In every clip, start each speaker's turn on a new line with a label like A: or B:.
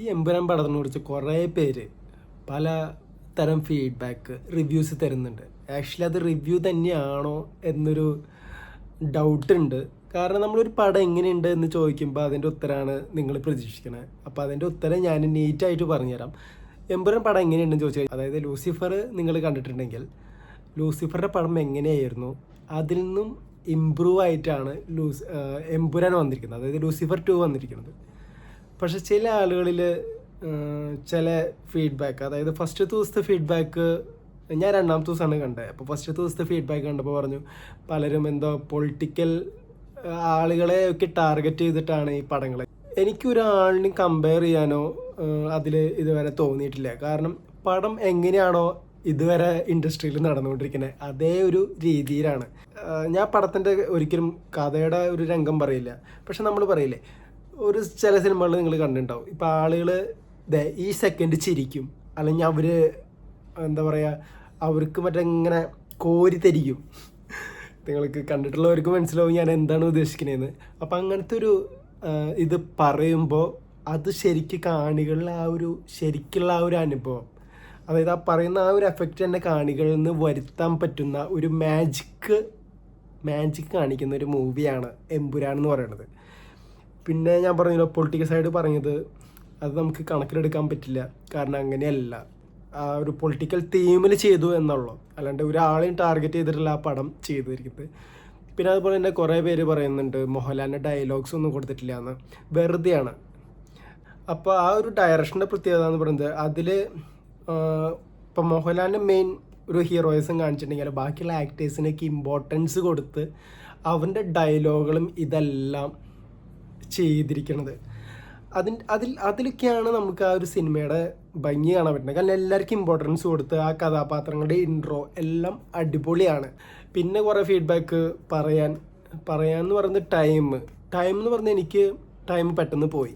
A: ഈ എമ്പുരാൻ പടത്തിനെ കുറിച്ച് കുറേ പേര് പല തരം ഫീഡ്ബാക്ക് റിവ്യൂസ് തരുന്നുണ്ട്. ആക്ച്വലി അത് റിവ്യൂ തന്നെയാണോ എന്നൊരു ഡൗട്ട് ഉണ്ട്. കാരണം നമ്മളൊരു പടം എങ്ങനെയുണ്ട് എന്ന് ചോദിക്കുമ്പോൾ അതിൻ്റെ ഉത്തരമാണ് നിങ്ങൾ പ്രതീക്ഷിക്കുന്നത്. അപ്പോൾ അതിൻ്റെ ഉത്തരം ഞാൻ നീറ്റായിട്ട് പറഞ്ഞുതരാം. എമ്പുരാൻ പടം എങ്ങനെയുണ്ടെന്ന് ചോദിച്ചാൽ, അതായത് ലൂസിഫർ നിങ്ങൾ കണ്ടിട്ടുണ്ടെങ്കിൽ ലൂസിഫറിൻ്റെ പടം എങ്ങനെയായിരുന്നു അതിൽ നിന്നും ഇമ്പ്രൂവ് ആയിട്ടാണ് എമ്പുരാൻ വന്നിരിക്കുന്നത്, അതായത് ലൂസിഫർ 2 വന്നിരിക്കുന്നത്. പക്ഷെ ചില ആളുകളിൽ ചില ഫീഡ്ബാക്ക്, അതായത് ഫസ്റ്റ് ദിവസത്തെ ഫീഡ്ബാക്ക് ഞാൻ രണ്ടാമത്തെ ദിവസമാണ് കണ്ടത്. അപ്പോൾ ഫസ്റ്റ് ദിവസത്തെ ഫീഡ്ബാക്ക് കണ്ടപ്പോൾ പറഞ്ഞു പലരും എന്തോ പൊളിറ്റിക്കൽ ആളുകളെ ഒക്കെ ടാർഗറ്റ് ചെയ്തിട്ടാണ് ഈ പടങ്ങൾ. എനിക്കൊരാളിനെ കമ്പയർ ചെയ്യാനോ അതിൽ ഇതുവരെ തോന്നിയിട്ടില്ല. കാരണം പടം എങ്ങനെയാണോ ഇതുവരെ ഇൻഡസ്ട്രിയിൽ നടന്നുകൊണ്ടിരിക്കുന്നത് അതേ ഒരു രീതിയിലാണ്. ഞാൻ പടത്തിൻ്റെ ഒരിക്കലും കഥയുടെ ഒരു രംഗം പറയില്ല. പക്ഷെ നമ്മൾ പറയില്ലേ, ഒരു ചില സിനിമകൾ നിങ്ങൾ കണ്ടിട്ടുണ്ടാവും, ഇപ്പോൾ ആളുകൾ ഈ സെക്കൻഡ് ചിരിക്കും, അല്ലെങ്കിൽ അവർ എന്താ പറയുക, അവർക്ക് മറ്റേ ഇങ്ങനെ കോരി തരിക്കും. നിങ്ങൾക്ക് കണ്ടിട്ടുള്ളവർക്ക് മനസ്സിലാവും ഞാൻ എന്താണ് ഉദ്ദേശിക്കുന്നതെന്ന്. അപ്പം അങ്ങനത്തെ ഒരു ഇത് പറയുമ്പോൾ അത് ശരിക്കും കാണികളിൽ ശരിക്കുള്ള ആ ഒരു അനുഭവം, അതായത് ആ പറയുന്ന ആ ഒരു എഫക്റ്റ് തന്നെ കാണികളിൽ നിന്ന് വരുത്താൻ പറ്റുന്ന ഒരു മാജിക് കാണിക്കുന്ന ഒരു മൂവിയാണ് എമ്പുരാൻ എന്ന് പറയുന്നത്. പിന്നെ ഞാൻ പറഞ്ഞല്ലോ, പൊളിറ്റിക്കൽ സൈഡ് പറഞ്ഞത് അത് നമുക്ക് കണക്കിലെടുക്കാൻ പറ്റില്ല. കാരണം അങ്ങനെയല്ല, ആ ഒരു പൊളിറ്റിക്കൽ തീമിൽ ചെയ്തു എന്നുള്ളൂ, അല്ലാണ്ട് ഒരാളെയും ടാർഗറ്റ് ചെയ്തിട്ടുള്ള ആ പടം ചെയ്തിരിക്കുന്നത്. പിന്നെ അതുപോലെ തന്നെ കുറേ പേര് പറയുന്നുണ്ട് മോഹൻലാലിൻ്റെ ഡയലോഗ്സ് ഒന്നും കൊടുത്തിട്ടില്ല എന്ന്, വെറുതെയാണ്. അപ്പോൾ ആ ഒരു ഡയറക്ഷൻ്റെ പ്രത്യേകത എന്ന് പറയുന്നത്, അതിൽ ഇപ്പം മോഹൻലാലിൻ്റെ മെയിൻ ഒരു ഹീറോയിസം കാണിച്ചിട്ടുണ്ടെങ്കിൽ ബാക്കിയുള്ള ആക്ടേഴ്സിനൊക്കെ ഇമ്പോർട്ടൻസ് കൊടുത്ത് അവൻ്റെ ഡയലോഗുകളും ഇതെല്ലാം ചെയ്തിരിക്കുന്നത്. അതിലൊക്കെയാണ് നമുക്ക് ആ ഒരു സിനിമയുടെ ഭംഗി കാണാൻ പറ്റുന്നത്. കാരണം എല്ലാവർക്കും ഇമ്പോർട്ടൻസ് കൊടുത്ത് ആ കഥാപാത്രങ്ങളുടെ ഇൻട്രോ എല്ലാം അടിപൊളിയാണ്. പിന്നെ കുറേ ഫീഡ്ബാക്ക് പറയാമെന്ന് പറയുന്നത് ടൈം എന്ന് പറഞ്ഞാൽ എനിക്ക് ടൈം പെട്ടെന്ന് പോയി.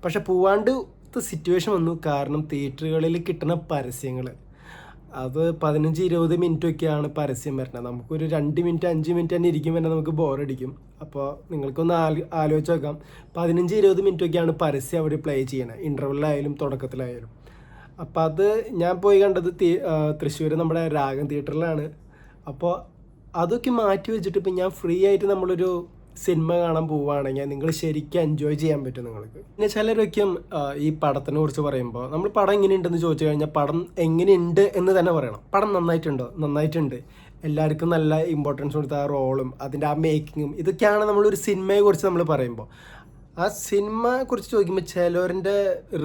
A: പക്ഷെ പോവാണ്ട് സിറ്റുവേഷൻ വന്നു. കാരണം തിയേറ്ററുകളിൽ കിട്ടുന്ന പരസ്യങ്ങൾ അത് 15-20 മിനിറ്റൊക്കെയാണ് പരസ്യം വരുന്നത്. നമുക്കൊരു 2 മിനിറ്റ് 5 മിനിറ്റ് തന്നെ ഇരിക്കും, തന്നെ നമുക്ക് ബോറടിക്കും. അപ്പോൾ നിങ്ങൾക്കൊന്ന് ആലോചിച്ച് നോക്കാം, 15-20 മിനിറ്റൊക്കെയാണ് പരസ്യം അവർ പ്ലേ ചെയ്യണത്, ഇൻ്റർവെല്ലായാലും തുടക്കത്തിലായാലും. അപ്പോൾ അത് ഞാൻ പോയി കണ്ടത് തൃശ്ശൂർ നമ്മുടെ രാഗം തിയേറ്ററിലാണ്. അപ്പോൾ അതൊക്കെ മാറ്റി വെച്ചിട്ട് ഇപ്പം ഞാൻ ഫ്രീ ആയിട്ട് നമ്മളൊരു സിനിമ കാണാൻ പോവുകയാണെങ്കിൽ നിങ്ങൾ ശരിക്കും എൻജോയ് ചെയ്യാൻ പറ്റും നിങ്ങൾക്ക്. പിന്നെ ചിലരൊക്കെയും ഈ പടത്തിനെ കുറിച്ച് പറയുമ്പോൾ, നമ്മൾ പടം എങ്ങനെയുണ്ടെന്ന് ചോദിച്ചു കഴിഞ്ഞാൽ പടം എങ്ങനെയുണ്ട് എന്ന് തന്നെ പറയണം. പടം നന്നായിട്ടുണ്ടോ? നന്നായിട്ടുണ്ട്. എല്ലാവർക്കും നല്ല ഇമ്പോർട്ടൻസ് കൊടുത്ത ആ റോളും അതിൻ്റെ ആ മേക്കിങ്ങും ഇതൊക്കെയാണ് നമ്മളൊരു സിനിമയെ കുറിച്ച് നമ്മൾ പറയുമ്പോൾ. ആ സിനിമയെ കുറിച്ച് ചോദിക്കുമ്പോൾ ചിലവരുടെ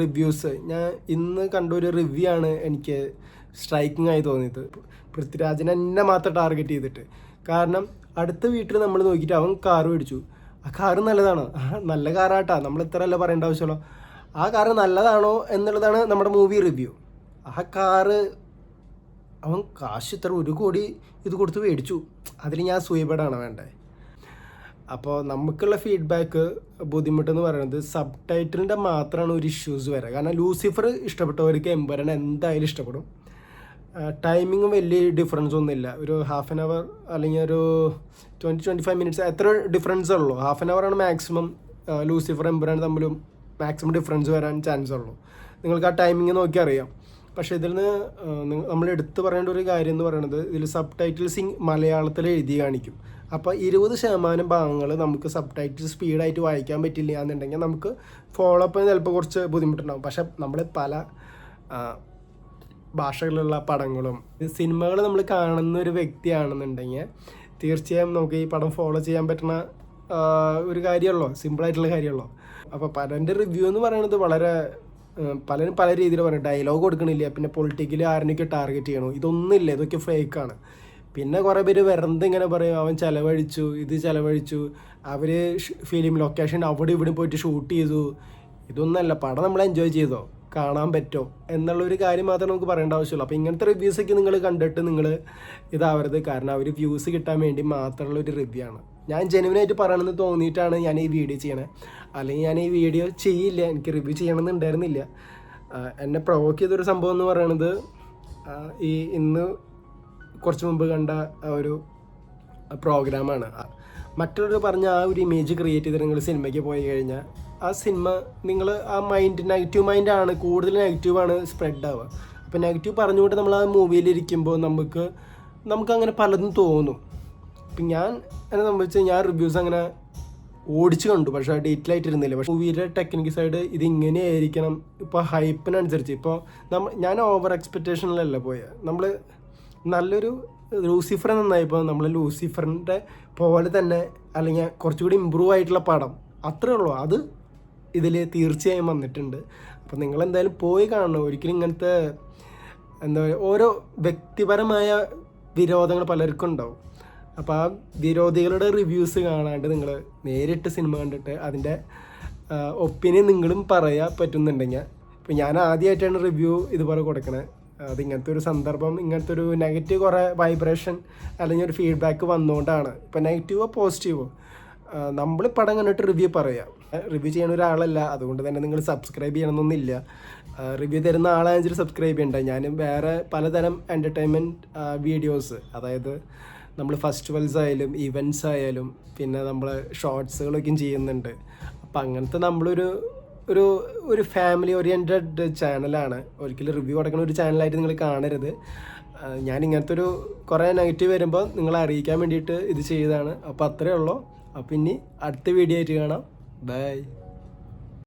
A: റിവ്യൂസ്, ഞാൻ ഇന്ന് കണ്ട ഒരു റിവ്യൂ ആണ് എനിക്ക് സ്ട്രൈക്കിംഗ് ആയി തോന്നിയത്. പൃഥ്വിരാജിനെ എന്നെ മാത്രം ടാർഗറ്റ് ചെയ്തിട്ട്. കാരണം അടുത്ത വീട്ടിൽ നമ്മൾ നോക്കിയിട്ട് അവൻ കാറ് മേടിച്ചു, ആ കാറ് നല്ലതാണോ? നല്ല കാറാട്ടാ, നമ്മൾ ഇത്രയല്ല പറയേണ്ട ആവശ്യമുള്ളൂ. ആ കാറ് നല്ലതാണോ എന്നുള്ളതാണ് നമ്മുടെ മൂവി റിവ്യൂ. ആ കാറ് അവൻ കാശ് ഇത്ര 1 കോടി ഇത് കൊടുത്ത് മേടിച്ചു, അതിൽ ഞാൻ സൂയപ്പെടാണ് വേണ്ടേ? അപ്പോൾ നമുക്കുള്ള ഫീഡ്ബാക്ക് ബുദ്ധിമുട്ടെന്ന് പറയുന്നത് സബ് ടൈറ്റിലിൻ്റെ മാത്രമാണ് ഒരു ഇഷ്യൂസ് വരിക. കാരണം ലൂസിഫർ ഇഷ്ടപ്പെട്ടവർക്ക് എമ്പുരാൻ എന്തായാലും ഇഷ്ടപ്പെടും. ടൈമിങ്ങും വലിയ ഡിഫറൻസ് ഒന്നുമില്ല, ഒരു 1/2 hour അല്ലെങ്കിൽ ഒരു 20-25 മിനിറ്റ്സ് എത്ര ഡിഫറൻസ് ഉള്ളൂ. 1/2 hour ആണ് മാക്സിമം ലൂസിഫർ എമ്പുരാൻ തമ്മിലും മാക്സിമം ഡിഫറൻസ് വരാൻ ചാൻസ് ഉള്ളൂ. നിങ്ങൾക്ക് ആ ടൈമിങ് നോക്കി അറിയാം. പക്ഷേ ഇതിൽ നിന്ന് നമ്മൾ എടുത്തു പറയേണ്ട ഒരു കാര്യം എന്ന് പറയുന്നത്, ഇതിൽ സബ് ടൈറ്റിൽസ് മലയാളത്തിൽ എഴുതി കാണിക്കും. അപ്പോൾ 20% ഭാഗങ്ങൾ നമുക്ക് സബ് ടൈറ്റിൽ സ്പീഡായിട്ട് വായിക്കാൻ പറ്റില്ല എന്നുണ്ടെങ്കിൽ നമുക്ക് ഫോളോ അപ്പ് ചിലപ്പോൾ കുറച്ച് ബുദ്ധിമുട്ടുണ്ടാകും. പക്ഷേ നമ്മൾ പല ഭാഷകളിലുള്ള പടങ്ങളും സിനിമകൾ നമ്മൾ കാണുന്ന ഒരു വ്യക്തിയാണെന്നുണ്ടെങ്കിൽ തീർച്ചയായും നമുക്ക് ഈ പടം ഫോളോ ചെയ്യാൻ പറ്റുന്ന ഒരു കാര്യമുള്ളൂ, സിമ്പിളായിട്ടുള്ള കാര്യമുള്ളൂ. അപ്പോൾ പടൻ്റെ റിവ്യൂ എന്ന് പറയുന്നത് വളരെ പലരും പല രീതിയിൽ പറയും. ഡയലോഗ് കൊടുക്കണില്ല, പിന്നെ പൊളിറ്റിക്കലി ആരെയൊക്കെ ടാർഗറ്റ് ചെയ്യണോ, ഇതൊന്നുമില്ല, ഇതൊക്കെ ഫേക്കാണ്. പിന്നെ കുറേ പേര് വെറുതെ ഇങ്ങനെ പറയും അവൻ ചിലവഴിച്ചു, ഇത് ചിലവഴിച്ചു, അവർ ഫിലിം ലൊക്കേഷൻ അവിടെ ഇവിടെ പോയിട്ട് ഷൂട്ട് ചെയ്തു. ഇതൊന്നല്ല, പടം നമ്മൾ എൻജോയ് ചെയ്തോ, കാണാൻ പറ്റുമോ എന്നുള്ളൊരു കാര്യം മാത്രമേ നമുക്ക് പറയേണ്ട ആവശ്യമുള്ളൂ. അപ്പോൾ ഇങ്ങനത്തെ റിവ്യൂസൊക്കെ നിങ്ങൾ കണ്ടിട്ട് നിങ്ങൾ ഇതാവരുത്. കാരണം അവർ വ്യൂസ് കിട്ടാൻ വേണ്ടി മാത്രമുള്ളൊരു റിവ്യൂ ആണ്. ഞാൻ ജെനുവിനായിട്ട് പറയണമെന്ന് തോന്നിയിട്ടാണ് ഞാൻ ഈ വീഡിയോ ചെയ്യണത്. അല്ലെങ്കിൽ ഞാൻ ഈ വീഡിയോ ചെയ്യില്ല, എനിക്ക് റിവ്യൂ ചെയ്യണമെന്നുണ്ടായിരുന്നില്ല. എന്നെ പ്രൊവോക്ക് ചെയ്തൊരു സംഭവം എന്ന് പറയുന്നത്, ഇന്ന് കുറച്ച് മുമ്പ് കണ്ട ഒരു പ്രോഗ്രാമാണ്. മറ്റുള്ളവർ പറഞ്ഞ ആ ഒരു ഇമേജ് ക്രിയേറ്റ് ചെയ്തിട്ട് നിങ്ങൾ സിനിമയ്ക്ക് പോയി കഴിഞ്ഞാൽ ആ സിനിമ നിങ്ങൾ ആ നെഗറ്റീവ് മൈൻഡാണ്, കൂടുതൽ നെഗറ്റീവാണ് സ്പ്രെഡ് ആവുക. അപ്പോൾ നെഗറ്റീവ് പറഞ്ഞുകൊണ്ട് നമ്മൾ ആ മൂവിയിലിരിക്കുമ്പോൾ നമുക്കങ്ങനെ പലതും തോന്നും. ഇപ്പം ഞാൻ എന്നെ സംബന്ധിച്ച് ഞാൻ റിവ്യൂസ് അങ്ങനെ ഓടിച്ച് കണ്ടു, പക്ഷേ ഡീറ്റെയിൽ ആയിട്ടിരുന്നില്ല. പക്ഷേ മൂവിയുടെ ടെക്നിക്കൽ സൈഡ് ഇതിങ്ങനെ ആയിരിക്കണം, ഇപ്പോൾ ഹൈപ്പിനനുസരിച്ച്. ഇപ്പോൾ ഞാൻ ഓവർ എക്സ്പെക്റ്റേഷനിലല്ല പോയത്. നമ്മൾ നല്ലൊരു ലൂസിഫർ നന്നായപ്പോൾ നമ്മൾ ലൂസിഫറിൻ്റെ പോലെ തന്നെ അല്ലെങ്കിൽ കുറച്ചുകൂടി ഇമ്പ്രൂവ് ആയിട്ടുള്ള പടം അത്രേ ഉള്ളൂ. അത് ഇതിൽ തീർച്ചയായും വന്നിട്ടുണ്ട്. അപ്പോൾ നിങ്ങളെന്തായാലും പോയി കാണണം. ഒരിക്കലും ഇങ്ങനത്തെ എന്താ പറയുക, ഓരോ വ്യക്തിപരമായ വിരോധങ്ങൾ പലർക്കും ഉണ്ടാവും. അപ്പോൾ ആ വിരോധികളുടെ റിവ്യൂസ് കാണാണ്ട് നിങ്ങൾ നേരിട്ട് സിനിമ കണ്ടിട്ട് അതിൻ്റെ ഒപ്പീനിയൻ നിങ്ങളും പറയാൻ പറ്റുന്നുണ്ടെങ്കിൽ. ഇപ്പോൾ ഞാൻ ആദ്യമായിട്ടാണ് റിവ്യൂ ഇതുപോലെ കൊടുക്കണത്. അതിങ്ങനത്തെ ഒരു സന്ദർഭം, ഇങ്ങനത്തെ ഒരു നെഗറ്റീവ് കുറേ വൈബ്രേഷൻ അല്ലെങ്കിൽ ഒരു ഫീഡ്ബാക്ക് വന്നുകൊണ്ടാണ്. ഇപ്പോൾ നെഗറ്റീവോ പോസിറ്റീവോ നമ്മൾ പടം കണ്ടിട്ട് റിവ്യൂ പറയാം. റിവ്യൂ ചെയ്യുന്ന ഒരാളല്ല, അതുകൊണ്ട് തന്നെ നിങ്ങൾ സബ്സ്ക്രൈബ് ചെയ്യണമെന്നൊന്നുമില്ല. റിവ്യൂ തരുന്ന ആളാണെന്ന് സബ്സ്ക്രൈബ് ചെയ്യണ്ട. ഞാൻ വേറെ പലതരം എൻ്റർടൈൻമെൻറ്റ് വീഡിയോസ്, അതായത് നമ്മൾ ഫെസ്റ്റിവൽസ് ആയാലും ഇവൻറ്റ്സ് ആയാലും പിന്നെ നമ്മൾ ഷോർട്സുകളൊക്കെയും ചെയ്യുന്നുണ്ട്. അപ്പം അങ്ങനത്തെ ഒരു ഫാമിലി ഓറിയൻറ്റഡ് ചാനലാണ്. ഒരിക്കലും റിവ്യൂ കൊടുക്കുന്ന ഒരു ചാനലായിട്ട് നിങ്ങൾ കാണരുത്. ഞാൻ ഇങ്ങനത്തെ കുറേ നെഗറ്റീവ് വരുമ്പോൾ നിങ്ങളെ അറിയിക്കാൻ വേണ്ടിയിട്ട് ഇത് ചെയ്തതാണ്. അപ്പോൾ അത്രയേ ഉള്ളൂ. അപ്പോൾ ഇനി അടുത്ത വീഡിയോ ആയിട്ട് കാണാം. ബൈ.